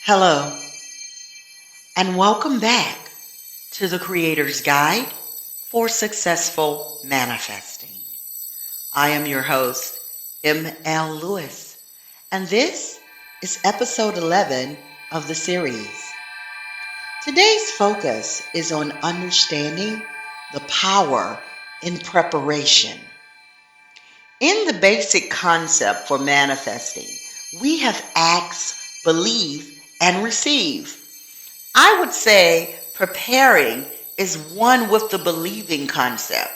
Hello, and welcome back to the Creator's Guide for Successful Manifesting. I am your host, M.L. Lewis, and this is episode 11 of the series. Today's focus is on understanding the power in preparation. In the basic concept for manifesting, we have ask, believe, and receive. I would say preparing is one with the believing concept.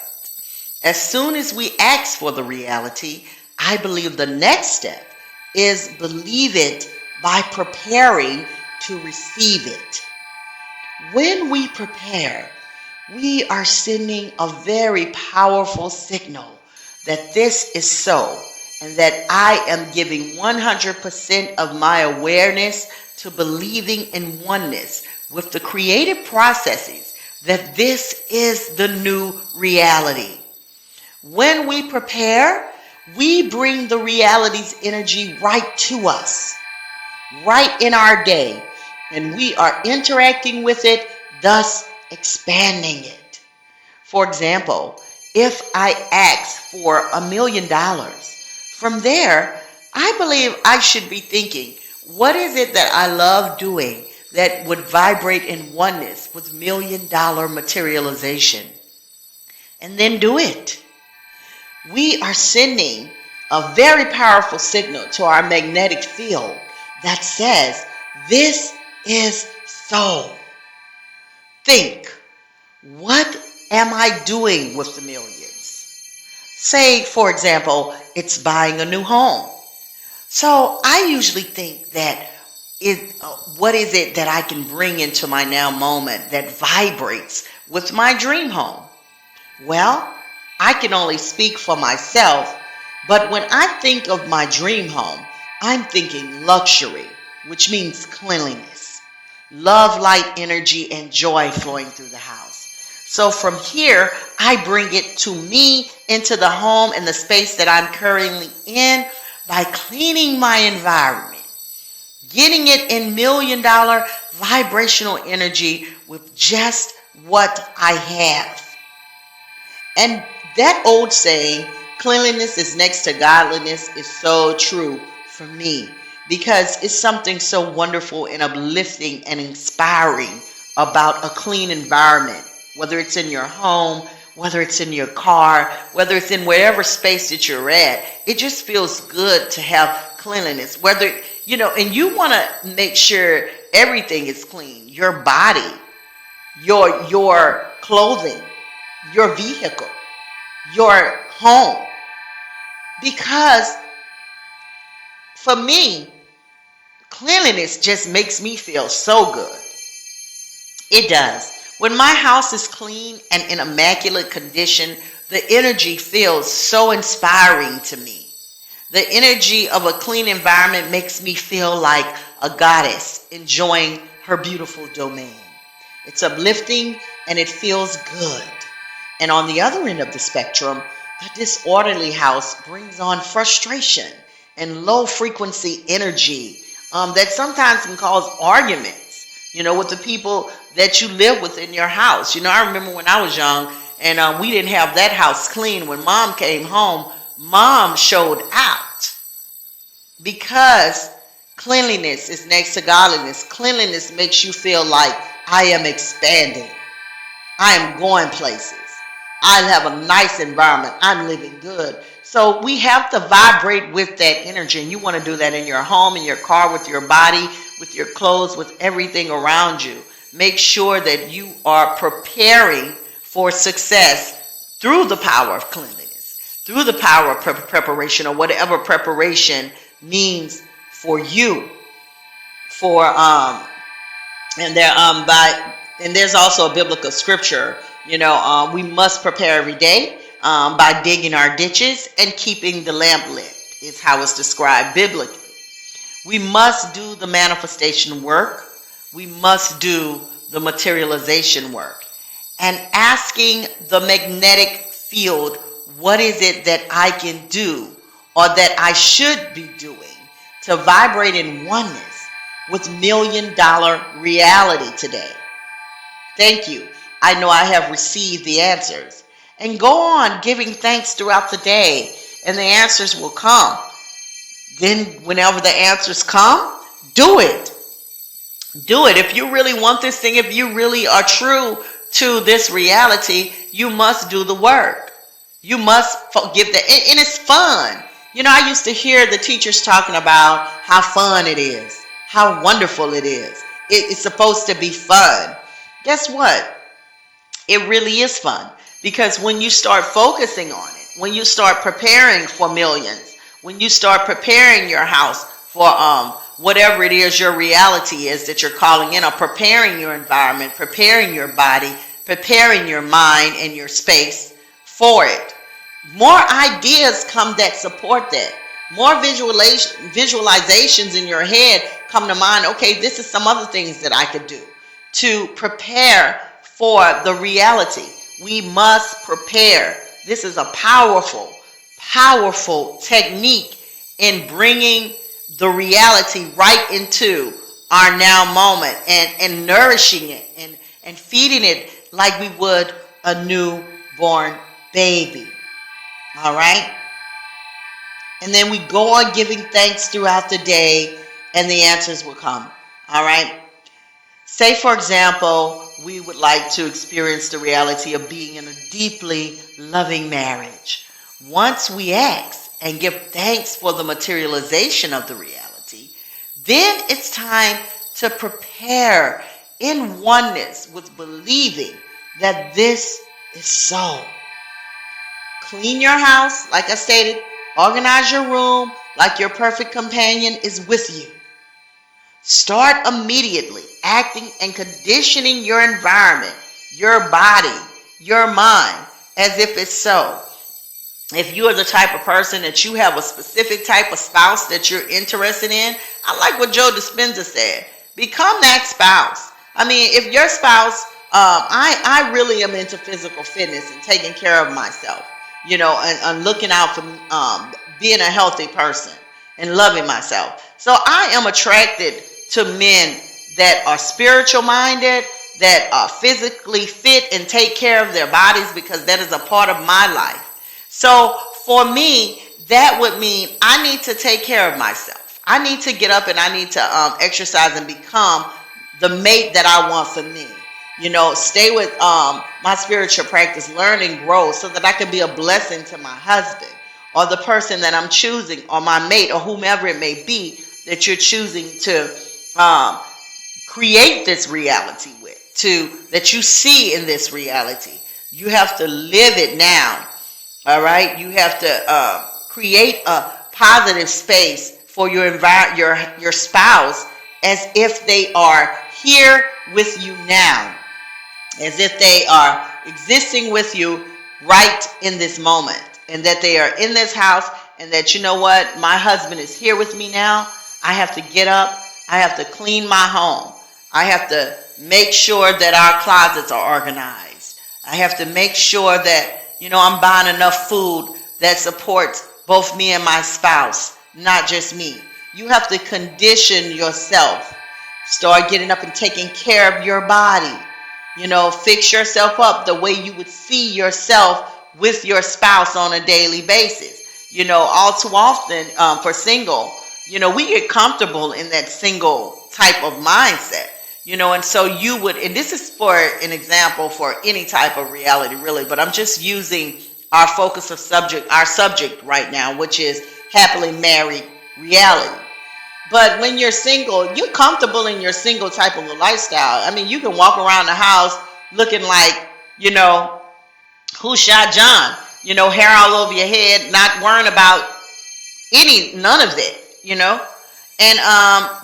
As soon as we ask for the reality, I believe the next step is believe it by preparing to receive it. When we prepare, we are sending a very powerful signal that this is so, and that I am giving 100% of my awareness to believing in oneness with the creative processes that this is the new reality. When we prepare, we bring the reality's energy right to us, right in our day, and we are interacting with it, thus expanding it. For example, if I ask for $1 million, from there, I believe I should be thinking, what is it that I love doing that would vibrate in oneness with $1 million materialization? And then do it. We are sending a very powerful signal to our magnetic field that says, this is so. Think, what am I doing with the millions? Say, for example, it's buying a new home. So I usually think that what is it that I can bring into my now moment that vibrates with my dream home? Well, I can only speak for myself, but when I think of my dream home, I'm thinking luxury, which means cleanliness, love, light, energy, and joy flowing through the house. So from here, I bring it to me into the home and the space that I'm currently in by cleaning my environment, getting it in $1 million vibrational energy with just what I have. And that old saying, cleanliness is next to godliness, is so true for me because it's something so wonderful and uplifting and inspiring about a clean environment. Whether it's in your home, whether it's in your car, whether it's in whatever space that you're at, it just feels good to have cleanliness. Whether, and you want to make sure everything is clean. Your body, your clothing, your vehicle, your home. Because for me, cleanliness just makes me feel so good. It does. When my house is clean and in immaculate condition, the energy feels so inspiring to me. The energy of a clean environment makes me feel like a goddess enjoying her beautiful domain. It's uplifting and it feels good. And on the other end of the spectrum, a disorderly house brings on frustration and low frequency energy that sometimes can cause arguments, with the people that you live with in your house. I remember when I was young and we didn't have that house clean. When mom came home, mom showed out because cleanliness is next to godliness. Cleanliness makes you feel like I am expanding. I am going places. I have a nice environment. I'm living good. So we have to vibrate with that energy. And you want to do that in your home, in your car, with your body, with your clothes, with everything around you. Make sure that you are preparing for success through the power of cleanliness, through the power of preparation, or whatever preparation means for you. And there's also a biblical scripture. We must prepare every day by digging our ditches and keeping the lamp lit, is how it's described biblically. We must do the manifestation work. We must do the materialization work. And asking the magnetic field, what is it that I can do or that I should be doing to vibrate in oneness with $1,000,000 reality today? Thank you. I know I have received the answers. And go on giving thanks throughout the day, and the answers will come. Then whenever the answers come, do it. Do it. If you really want this thing, if you really are true to this reality, you must do the work. You must give the, and it's fun. You know, I used to hear the teachers talking about how fun it is, how wonderful it is. It's supposed to be fun. Guess what? It really is fun, because when you start focusing on it, when you start preparing for millions, when you start preparing your house for whatever it is your reality is that you're calling in, or preparing your environment, preparing your body, preparing your mind and your space for it, more ideas come that support that. More visualizations in your head come to mind. Okay, this is some other things that I could do to prepare for the reality. We must prepare. This is a powerful, powerful technique in bringing the reality right into our now moment, and nourishing it and feeding it like we would a newborn baby. All right? And then we go on giving thanks throughout the day, and the answers will come. All right? Say, for example, we would like to experience the reality of being in a deeply loving marriage. Once we ask and give thanks for the materialization of the reality, then it's time to prepare in oneness with believing that this is so. Clean your house, like I stated. Organize your room like your perfect companion is with you. Start immediately acting and conditioning your environment, your body, your mind, as if it's so. If you are the type of person that you have a specific type of spouse that you're interested in, I like what Joe Dispenza said. Become that spouse. I mean, if your spouse, I really am into physical fitness and taking care of myself, you know, and looking out for being a healthy person and loving myself. So I am attracted to men that are spiritual minded, that are physically fit and take care of their bodies, because that is a part of my life. So for me, that would mean I need to take care of myself. I need to get up and I need to exercise and become the mate that I want for me. You know, stay with my spiritual practice, learn and grow, so that I can be a blessing to my husband, or the person that I'm choosing, or my mate, or whomever it may be that you're choosing to create this reality with, that you see in this reality. You have to live it now. All right, you have to create a positive space for your spouse, as if they are here with you now, as if they are existing with you right in this moment, and that they are in this house, and that, you know what, my husband is here with me now. I have to get up. I have to clean my home. I have to make sure that our closets are organized. I have to make sure that, you know, I'm buying enough food that supports both me and my spouse, not just me. You have to condition yourself. Start getting up and taking care of your body. You know, fix yourself up the way you would see yourself with your spouse on a daily basis. You know, all too often for single, you know, we get comfortable in that single type of mindset. You know, and so you would, and this is for an example for any type of reality really, but I'm just using our focus of our subject right now, which is happily married reality. But when you're single, you're comfortable in your single type of a lifestyle. I mean, you can walk around the house looking like, you know, who shot John? You know, hair all over your head, not worrying about none of that, you know. And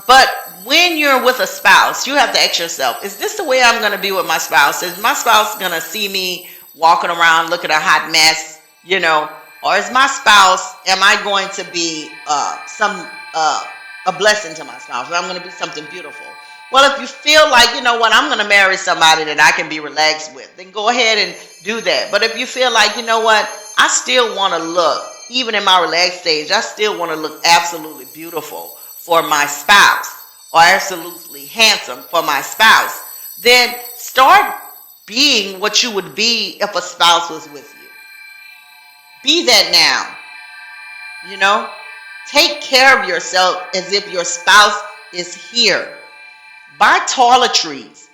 but when you're with a spouse, you have to ask yourself, is this the way I'm going to be with my spouse? Is my spouse going to see me walking around looking a hot mess, you know? Or is my spouse, am I going to be a blessing to my spouse? Or I'm going to be something beautiful? Well, if you feel like, you know what, I'm going to marry somebody that I can be relaxed with, then go ahead and do that. But if you feel like, you know what, I still want to look, even in my relaxed stage, I still want to look absolutely beautiful for my spouse or absolutely handsome for my spouse, then start being what you would be if a spouse was with you. Be that now. Take care of yourself as if your spouse is here. Buy toiletries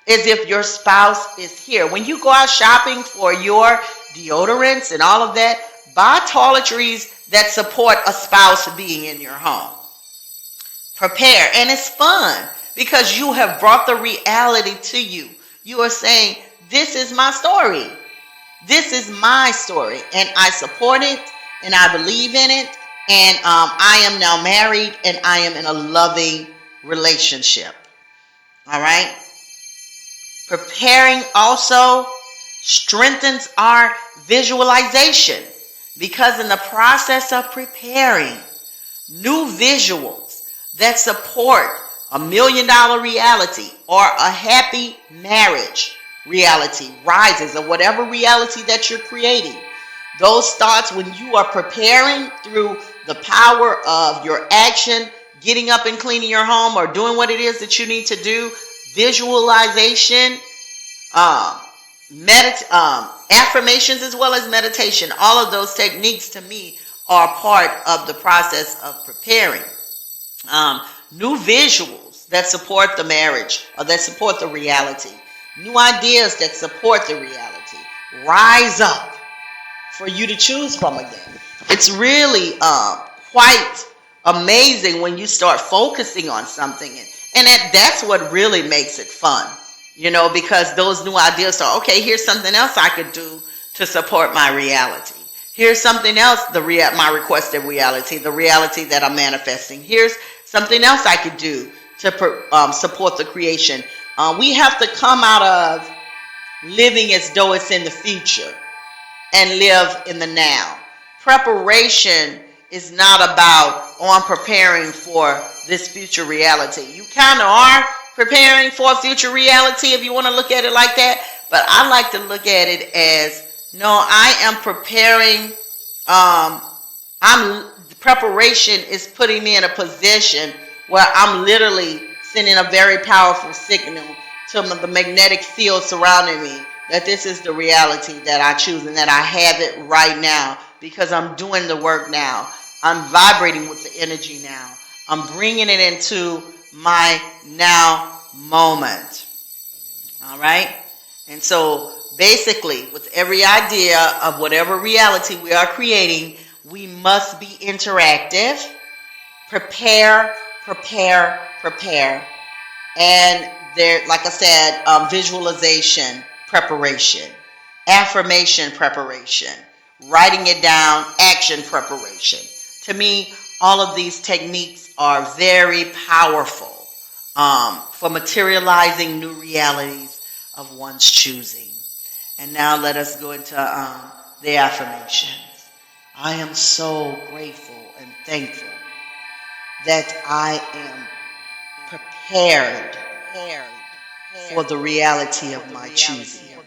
as if your spouse is here. When you go out shopping for your deodorants and all of that, buy toiletries that support a spouse being in your home. Prepare. And it's fun because you have brought the reality to you. You are saying, this is my story. This is my story. And I support it and I believe in it. And I am now married and I am in a loving relationship. All right. Preparing also strengthens our visualization, because in the process of preparing, new visuals that support $1 million reality or a happy marriage reality rises, or whatever reality that you're creating. Those thoughts, when you are preparing through the power of your action, getting up and cleaning your home or doing what it is that you need to do, visualization, affirmations as well as meditation, all of those techniques to me are part of the process of preparing. New visuals that support the marriage or that support the reality. New ideas that support the reality. Rise up for you to choose from again. It's really quite amazing when you start focusing on something. And that's what really makes it fun. Because those new ideas are, okay, here's something else I could do to support my reality. Here's something else, my requested reality, the reality that I'm manifesting. Here's something else I could do to support the creation. We have to come out of living as though it's in the future and live in the now. Preparation is not about preparing for this future reality. You kind of are preparing for a future reality if you want to look at it like that. But I like to look at it as, no, I am preparing. Preparation is putting me in a position where I'm literally sending a very powerful signal to the magnetic field surrounding me that this is the reality that I choose and that I have it right now because I'm doing the work now. I'm vibrating with the energy now. I'm bringing it into my now moment. All right? And so basically, with every idea of whatever reality we are creating, we must be interactive. Prepare. And there, like I said, visualization, preparation, affirmation, preparation, writing it down, action, preparation. To me, all of these techniques are very powerful for materializing new realities of one's choosing. And now let us go into the affirmations. I am so grateful and thankful that I am prepared for the reality of my choosing.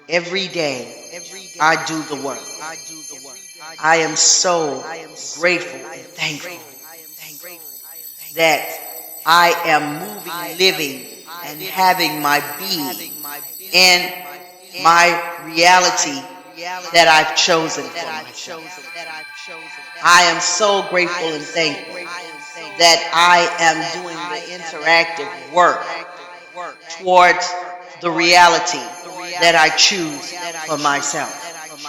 Every day, I do the work. I am so grateful and thankful that I am moving, living, and having my being in my reality that I've chosen for myself. I am so grateful and thankful that I am doing the interactive work towards the reality that I choose for myself,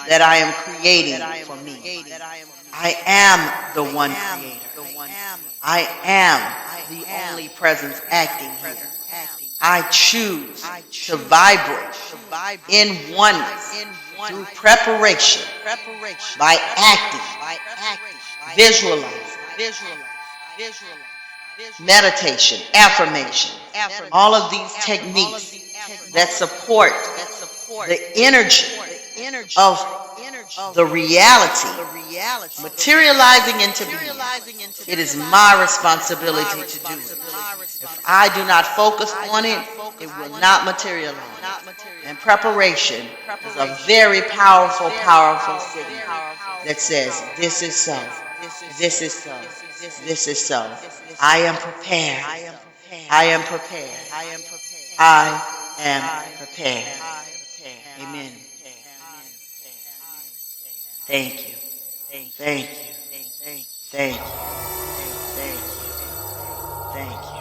that I am creating for me. I am the one creator. I am the only presence acting here. I choose to vibrate in oneness through preparation, by acting, visualizing, meditation, affirmation, all of these techniques that support the energy of the reality materializing into being. It is my responsibility to do it. If I do not focus on it, it will not materialize. And preparation is a very powerful signal that says, this is so, this is so, This is so. I am prepared. I am prepared. I am prepared. Amen. Thank you. Thank you. Thank you. Thank you. Thank you.